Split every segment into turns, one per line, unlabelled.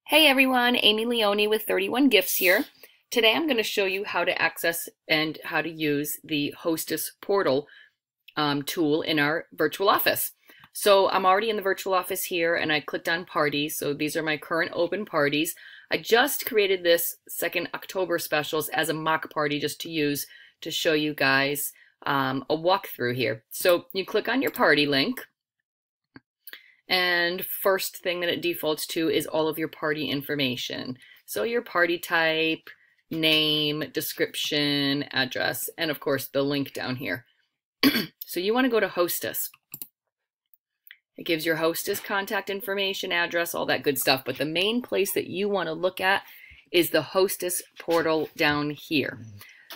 Hey everyone, Amy Leone with 31 Gifts here. Today I'm going to show you how to access and how to use the Hostess Portal tool in our virtual office. So I'm already in the virtual office here and I clicked on parties. So these are my current open parties. I just created this 2nd October specials as a mock party just to use to show you guys a walkthrough here. So you click on your party link. And first thing that it defaults to is all of your party information. So your party type, name, description, address, and of course the link down here. So you want to go to Hostess. It gives your hostess contact information, address, all that good stuff. But the main place that you want to look at is the Hostess Portal down here.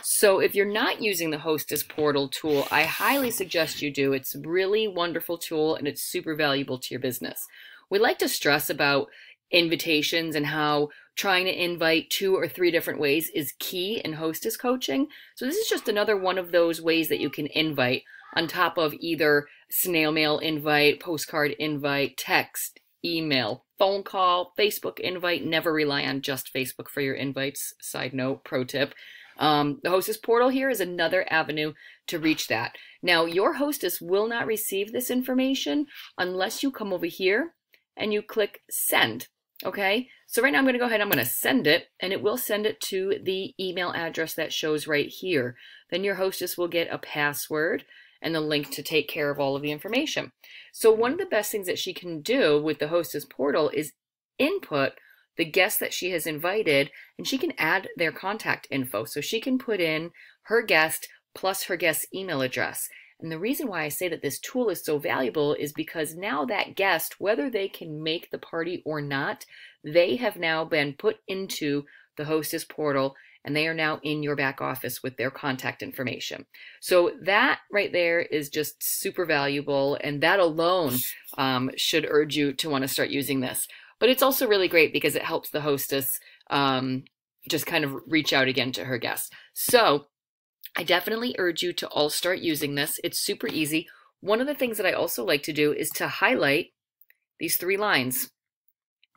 So if you're not using the Hostess Portal tool, I highly suggest you do. It's a really wonderful tool and it's super valuable to your business. We like to stress about invitations and how trying to invite 2 or 3 different ways is key in hostess coaching. So this is just another one of those ways that you can invite on top of either snail mail invite, postcard invite, text, email, phone call, Facebook invite. Never rely on just Facebook for your invites. Side note, pro tip. The Hostess Portal here is another avenue to reach that. Now, your hostess will not receive this information unless you come over here and you click send. Okay, so right now I'm going to go ahead and I'm going to send it, and it will send it to the email address that shows right here. Then your hostess will get a password and the link to take care of all of the information. So one of the best things that she can do with the Hostess Portal is input the guests that she has invited, and she can add their contact info. So she can put in her guest plus her guest's email address. And the reason why I say that this tool is so valuable is because now that guest, whether they can make the party or not, they have now been put into the Hostess Portal and they are now in your back office with their contact information. So that right there is just super valuable, and that alone should urge you to want to start using this. But it's also really great because it helps the hostess just kind of reach out again to her guests. So I definitely urge you to all start using this. It's super easy. One of the things that I also like to do is to highlight these 3 lines.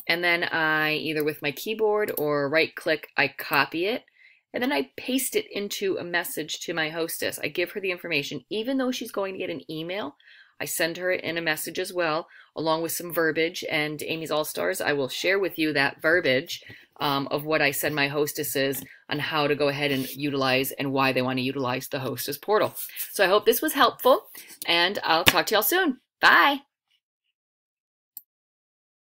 And then I, either with my keyboard or right click, I copy it. And then I paste it into a message to my hostess. I give her the information. Even though she's going to get an email, I send her in a message as well, along with some verbiage. And Amy's All-Stars, I will share with you that verbiage of what I send my hostesses on how to go ahead and utilize and why they want to utilize the Hostess Portal. So I hope this was helpful, and I'll talk to y'all soon. Bye.